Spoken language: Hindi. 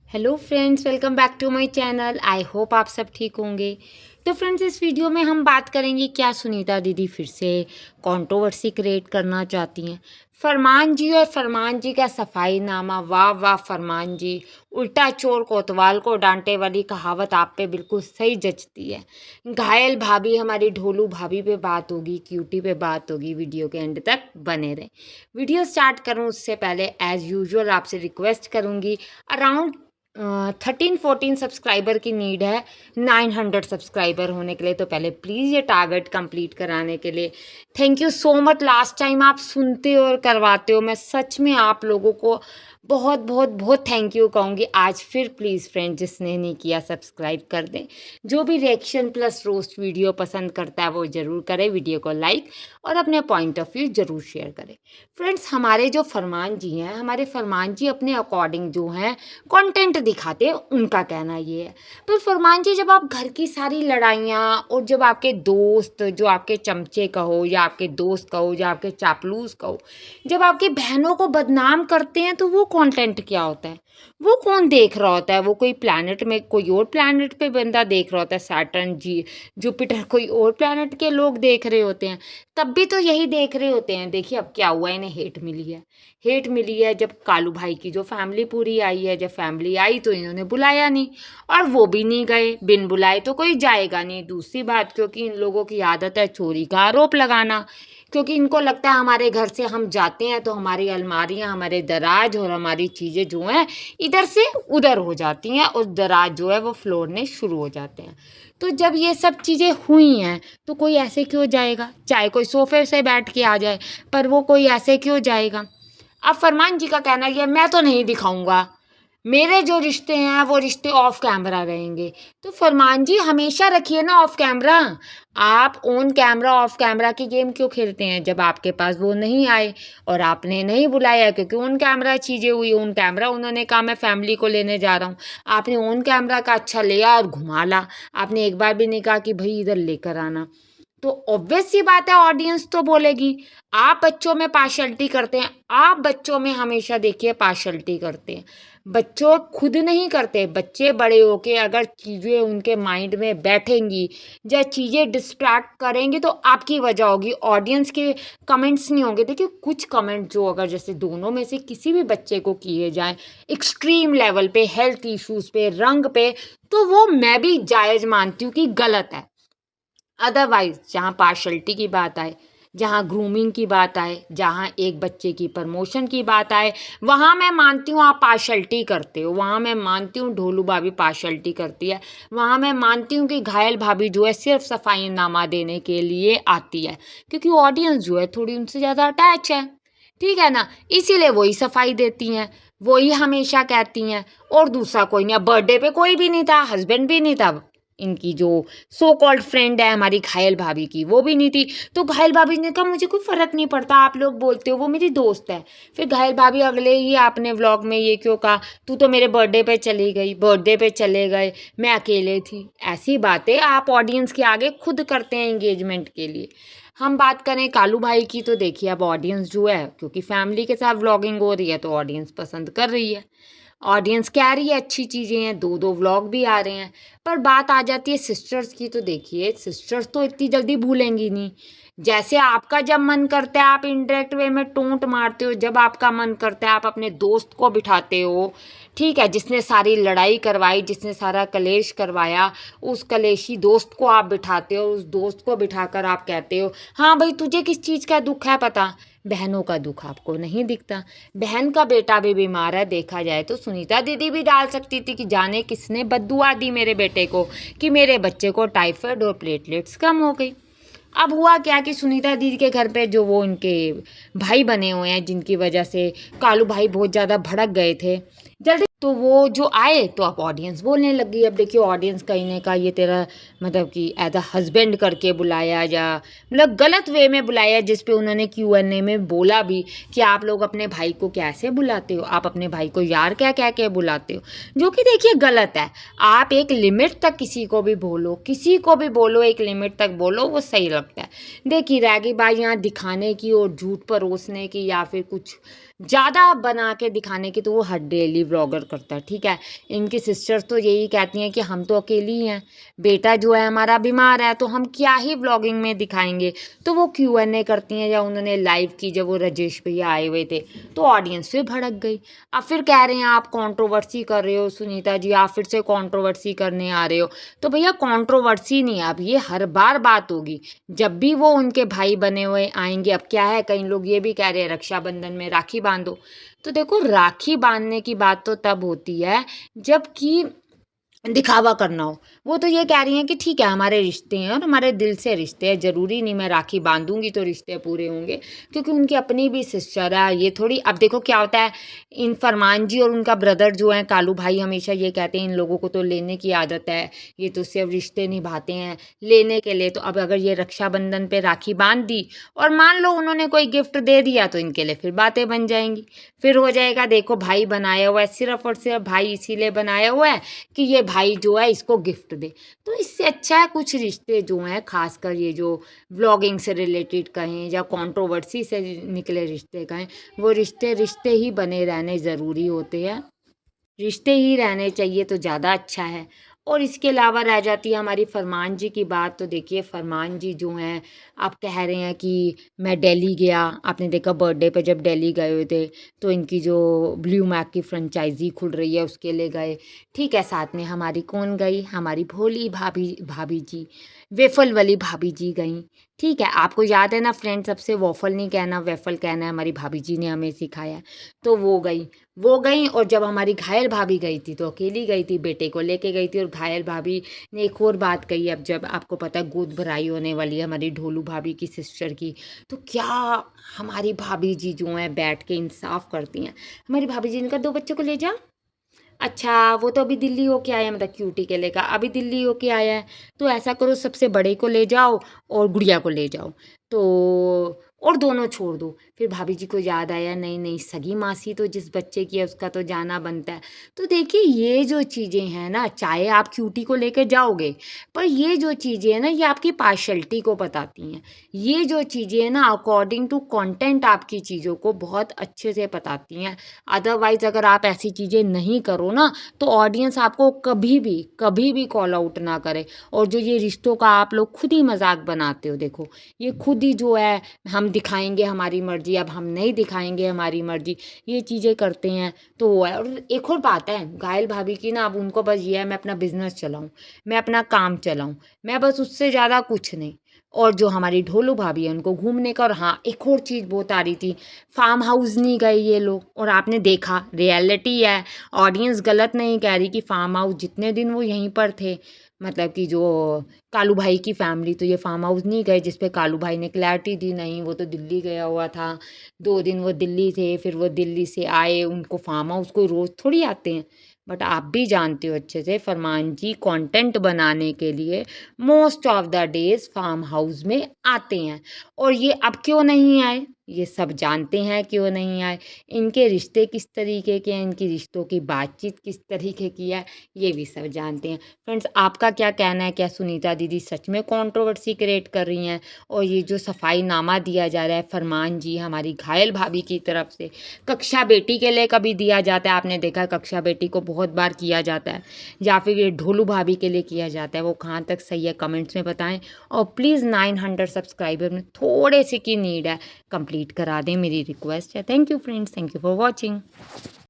Hello friends, welcome back to my channel. I hope आप सब ठीक होंगे। तो फ्रेंड्स, इस वीडियो में हम बात करेंगे क्या सुनीता दीदी फिर से कंट्रोवर्सी क्रिएट करना चाहती हैं। फरमान जी और फरमान जी का सफाईनामा, वाह वाह फरमान जी, उल्टा चोर कोतवाल को डांटे वाली कहावत आप पे बिल्कुल सही जचती है। घायल भाभी, हमारी ढोलू भाभी पे बात होगी, क्यूटी पे बात होगी। वीडियो के एंड तक बने रहें। वीडियो स्टार्ट करूं उससे पहले एज़ यूजुअल आपसे रिक्वेस्ट करूंगी, अराउंड 13-14 सब्सक्राइबर की नीड है 900 सब्सक्राइबर होने के लिए। तो पहले प्लीज़ ये टारगेट कंप्लीट कराने के लिए thank you so much. Last time आप सुनते हो और करवाते हो, मैं सच में आप लोगों को बहुत बहुत बहुत थैंक यू कहूँगी। आज फिर प्लीज़ फ्रेंड, जिसने नहीं किया सब्सक्राइब कर दें। जो भी रिएक्शन प्लस रोस्ट वीडियो पसंद करता है वो ज़रूर करे, वीडियो को लाइक और अपने पॉइंट ऑफ व्यू ज़रूर शेयर करें। फ्रेंड्स, हमारे जो फरमान जी हैं, हमारे फरमान जी अपने अकॉर्डिंग जो हैं कंटेंट दिखाते हैं, उनका कहना ये है। पर फरमान जी, जब आप घर की सारी लड़ाइयाँ और जब आपके दोस्त, जो आपके चमचे कहो या आपके दोस्त कहो या आपके चापलूस कहो, जब आपकी बहनों को बदनाम करते हैं, तो वो कंटेंट क्या होता है? वो कौन देख रहा होता है? वो कोई प्लैनेट में, कोई और प्लैनेट पे बंदा देख रहा होता है, सैटर्न जी, जुपिटर, कोई और प्लैनेट के लोग देख रहे होते हैं। तब भी तो यही देख रहे होते हैं। देखिए अब क्या हुआ, इन्हें हेट मिली है। हेट मिली है जब कालू भाई की जो फैमिली पूरी आई है। जब फैमिली आई तो इन्होंने बुलाया नहीं, और वो भी नहीं गए। बिन बुलाए तो कोई जाएगा नहीं। दूसरी बात, क्योंकि इन लोगों की आदत है चोरी का आरोप लगाना, क्योंकि इनको लगता है हमारे घर से हम जाते हैं तो हमारी अलमारियां, हमारे दराज और हमारी चीज़ें जो हैं इधर से उधर हो जाती हैं, और दराज जो है वो फ्लोरने शुरू हो जाते हैं। तो जब ये सब चीज़ें हुई हैं तो कोई ऐसे क्यों जाएगा? चाहे कोई सोफे से बैठ के आ जाए, पर वो कोई ऐसे क्यों जाएगा? अब फरमान जी का कहना ये, मैं तो नहीं दिखाऊंगा, मेरे जो रिश्ते हैं वो रिश्ते ऑफ कैमरा रहेंगे। तो फरमान जी, हमेशा रखिए ना ऑफ कैमरा। आप ऑन कैमरा ऑफ कैमरा की गेम क्यों खेलते हैं? जब आपके पास वो नहीं आए और आपने नहीं बुलाया, क्योंकि ऑन कैमरा चीज़ें हुई, ऑन कैमरा उन्होंने कहा मैं फैमिली को लेने जा रहा हूँ, आपने ऑन कैमरा का अच्छा लिया और घुमा ला। आपने एक बार भी नहीं कहा कि भाई इधर लेकर आना। तो ऑब्वियस सी बात है, ऑडियंस तो बोलेगी। आप बच्चों में पार्शलिटी करते हैं, आप बच्चों में हमेशा देखिए पार्शलिटी करते हैं। बच्चों खुद नहीं करते, बच्चे बड़े होके अगर चीज़ें उनके माइंड में बैठेंगी या चीज़ें डिस्ट्रैक्ट करेंगे तो आपकी वजह होगी, ऑडियंस के कमेंट्स नहीं होंगे। देखिए कुछ कमेंट जो अगर जैसे दोनों में से किसी भी बच्चे को किए जाएं, एक्सट्रीम लेवल पे, हेल्थ इश्यूज पे, रंग पे, तो वो मैं भी जायज़ मानती हूँ कि गलत है। अदरवाइज जहाँ पार्शलिटी की बात आए, जहाँ ग्रूमिंग की बात आए, जहाँ एक बच्चे की प्रमोशन की बात आए, वहाँ मैं मानती हूँ आप पार्शलिटी करते हो। वहाँ मैं मानती हूँ ढोलू भाभी पार्शलिटी करती है। वहाँ मैं मानती हूँ कि घायल भाभी जो है सिर्फ सफाईनामा देने के लिए आती है, क्योंकि ऑडियंस जो है थोड़ी उनसे ज़्यादा अटैच है। ठीक है ना, इसीलिए वही सफाई देती हैं, वही हमेशा कहती हैं। और दूसरा कोई नहीं। अब बर्थडे पे कोई भी नहीं था, हस्बैंड भी नहीं था, इनकी जो सो कॉल्ड फ्रेंड है हमारी घायल भाभी की, वो भी नहीं थी। तो घायल भाभी ने कहा मुझे कोई फ़र्क नहीं पड़ता, आप लोग बोलते हो, वो मेरी दोस्त है। फिर घायल भाभी अगले ही आपने व्लॉग में ये क्यों कहा, तू तो मेरे बर्थडे पे चली गई, बर्थडे पे चले गए, मैं अकेले थी। ऐसी बातें आप ऑडियंस के आगे खुद करते हैं एंगेजमेंट के लिए। हम बात करें कालू भाई की, तो देखिए अब ऑडियंस जो है, क्योंकि फैमिली के साथ व्लॉगिंग हो रही है तो ऑडियंस पसंद कर रही है, ऑडियंस कह रही है अच्छी चीज़ें हैं, 2-2 व्लॉग भी आ रहे हैं। पर बात आ जाती है सिस्टर्स की, तो देखिए सिस्टर्स तो इतनी जल्दी भूलेंगी नहीं। जैसे आपका जब मन करता है आप इनडायरेक्ट वे में टोंट मारते हो, जब आपका मन करता है आप अपने दोस्त को बिठाते हो, ठीक है, जिसने सारी लड़ाई करवाई, जिसने सारा कलेश करवाया, उस कलेशी दोस्त को आप बिठाते हो, उस दोस्त को बिठाकर आप कहते हो हाँ भाई तुझे किस चीज़ का दुख है पता। बहनों का दुख आपको नहीं दिखता। बहन का बेटा भी बीमार है, देखा जाए तो सुनीता दीदी भी डाल सकती थी कि जाने किसने बद्दुआ दी मेरे बेटे को कि मेरे बच्चे को टाइफाइड और प्लेटलेट्स कम हो गई। अब हुआ क्या कि सुनीता दीदी के घर पे जो वो इनके भाई बने हुए हैं, जिनकी वजह से कालू भाई बहुत ज़्यादा भड़क गए थे जल्दी, तो वो जो आए तो अब ऑडियंस बोलने लग गई। अब देखिए ऑडियंस कहीं ने कहा ये तेरा मतलब कि एज अ हस्बैंड करके बुलाया, या मतलब गलत वे में बुलाया, जिस पे उन्होंने Q&A में बोला भी कि आप लोग अपने भाई को कैसे बुलाते हो, आप अपने भाई को यार क्या कह के बुलाते हो, जो कि देखिए गलत है। आप एक लिमिट तक किसी को भी बोलो, किसी को भी बोलो, एक लिमिट तक बोलो, वो सही लगता है। देखिए रैगीबाजियाँ दिखाने की और झूठ परोसने की या फिर कुछ ज़्यादा बना के दिखाने की तो वो हर डेली व्लॉगर करता है, ठीक है। इनकी सिस्टर तो यही कहती हैं कि हम तो अकेली ही हैं, बेटा जो है हमारा बीमार है, तो हम क्या ही व्लॉगिंग में दिखाएंगे। तो वो Q&A करती हैं, या उन्होंने लाइव की जब वो राजेश भैया आए हुए थे, तो ऑडियंस फिर भड़क गई। अब फिर कह रहे हैं आप कंट्रोवर्सी कर रहे हो सुनीता जी, आप फिर से कंट्रोवर्सी करने आ रहे हो। तो भैया कंट्रोवर्सी नहीं, अब ये हर बार बात होगी जब भी वो उनके भाई बने हुए आएंगे। अब क्या है, कई लोग ये भी कह रहे हैं रक्षाबंधन में राखी बांधो। तो देखो, राखी बांधने की बात तो तब होती है जबकि दिखावा करना हो। वो तो ये कह रही हैं कि ठीक है, हमारे रिश्ते हैं और हमारे दिल से रिश्ते हैं, ज़रूरी नहीं मैं राखी बांधूंगी तो रिश्ते पूरे होंगे, क्योंकि उनकी अपनी भी सिस्टर है। ये थोड़ी, अब देखो क्या होता है, इन फरमान जी और उनका ब्रदर जो है कालू भाई हमेशा ये कहते हैं इन लोगों को तो लेने की आदत है, ये तो सिर्फ रिश्ते निभाते हैं लेने के लिए। तो अब अगर ये रक्षाबंधन पे राखी बांध दी और मान लो उन्होंने कोई गिफ्ट दे दिया, तो इनके लिए फिर बातें बन जाएंगी। फिर हो जाएगा देखो भाई बनाया हुआ है, सिर्फ और सिर्फ भाई इसीलिए बनाया हुआ है कि ये भाई जो है इसको गिफ्ट दे। तो इससे अच्छा है कुछ रिश्ते जो हैं, खासकर ये जो व्लॉगिंग से रिलेटेड कहें या कंट्रोवर्सी से निकले रिश्ते कहें, वो रिश्ते रिश्ते ही बने रहने ज़रूरी होते हैं, रिश्ते ही रहने चाहिए तो ज़्यादा अच्छा है। और इसके अलावा रह जाती है हमारी फरमान जी की बात। तो देखिए फरमान जी जो हैं, आप कह रहे हैं कि मैं दिल्ली गया, आपने देखा बर्थडे पे जब दिल्ली गए हुए थे, तो इनकी जो ब्लू मैक की फ्रेंचाइजी खुल रही है उसके लिए गए, ठीक है। साथ में हमारी कौन गई, हमारी भोली भाभी भाभी जी, वेफल वाली भाभी जी गई, ठीक है। आपको याद है ना फ्रेंड, सबसे वॉफल नहीं कहना वेफल कहना है, हमारी भाभी जी ने हमें सिखाया। तो वो गई। और जब हमारी घायल भाभी गई थी तो अकेली गई थी, बेटे को लेके गई थी। और घायल भाभी ने एक और बात कही, अब जब आपको पता है गोद भराई होने वाली है हमारी ढोलू भाभी की सिस्टर की, तो क्या हमारी भाभी जी जो है बैठ के इंसाफ करती हैं। हमारी भाभी जी ने कहा 2 बच्चों को ले जा। अच्छा, वो तो अभी दिल्ली होके आया है, मतलब क्यूटी के लेकर अभी दिल्ली होके आया है, तो ऐसा करो सबसे बड़े को ले जाओ और गुड़िया को ले जाओ, तो और दोनों छोड़ दो। फिर भाभी जी को याद आया, नहीं नहीं, सगी मासी तो जिस बच्चे की है उसका तो जाना बनता है। तो देखिए ये जो चीज़ें हैं ना, चाहे आप क्यूटी को लेकर जाओगे, पर ये जो चीज़ें हैं ना, ये आपकी पार्शलिटी को बताती हैं। ये जो चीज़ें हैं ना, अकॉर्डिंग टू कंटेंट आपकी चीज़ों को बहुत अच्छे से बताती हैं। अदरवाइज़ अगर आप ऐसी चीज़ें नहीं करो ना, तो ऑडियंस आपको कभी भी कॉल आउट ना करे। और जो ये रिश्तों का आप लोग खुद ही मजाक बनाते हो, देखो ये खुद ही जो है, हम दिखाएंगे हमारी मर्जी, अब हम नहीं दिखाएंगे हमारी मर्जी, ये चीज़ें करते हैं। तो वो है। और एक और बात है घायल भाभी की ना, अब उनको बस ये है मैं अपना बिजनेस चलाऊं, मैं अपना काम चलाऊं, मैं बस उससे ज़्यादा कुछ नहीं। और जो हमारी ढोलू भाभी है उनको घूमने का। और हाँ, एक और चीज़ बहुत आ रही थी, फार्म हाउस नहीं गए ये लोग, और आपने देखा रियलिटी है, ऑडियंस गलत नहीं कह रही कि फार्म हाउस जितने दिन वो यहीं पर थे, मतलब कि जो कालू भाई की फैमिली, तो ये फार्म हाउस नहीं गए, जिस पे कालू भाई ने क्लैरिटी दी, नहीं वो तो दिल्ली गया हुआ था, 2 दिन वो दिल्ली थे, फिर वो दिल्ली से आए, उनको फार्म हाउस कोई रोज़ थोड़ी आते हैं। बट आप भी जानते हो अच्छे से, फरमान जी कंटेंट बनाने के लिए most of the days farm house में आते हैं। और ये अब क्यों नहीं आए, ये सब जानते हैं क्यों नहीं आए। इनके रिश्ते किस तरीके के हैं, इनकी रिश्तों की बातचीत किस तरीके की है, ये भी सब जानते हैं। फ्रेंड्स, आपका क्या कहना है, क्या सुनीता दीदी सच में कंट्रोवर्सी क्रिएट कर रही हैं? और ये जो सफाईनामा दिया जा रहा है फरमान जी हमारी घायल भाभी की तरफ से, कक्षा बेटी के लिए कभी दिया जाता है, आपने देखा है कक्षा बेटी को बहुत बार किया जाता है, या फिर ये ढोलू भाभी के लिए किया जाता है, वो कहाँ तक सही है कमेंट्स में बताएं। और प्लीज़ 900 सब्सक्राइबर में थोड़े से की नीड है, कंप्लीट करा दें, मेरी रिक्वेस्ट है। Thank you friends, thank you for watching.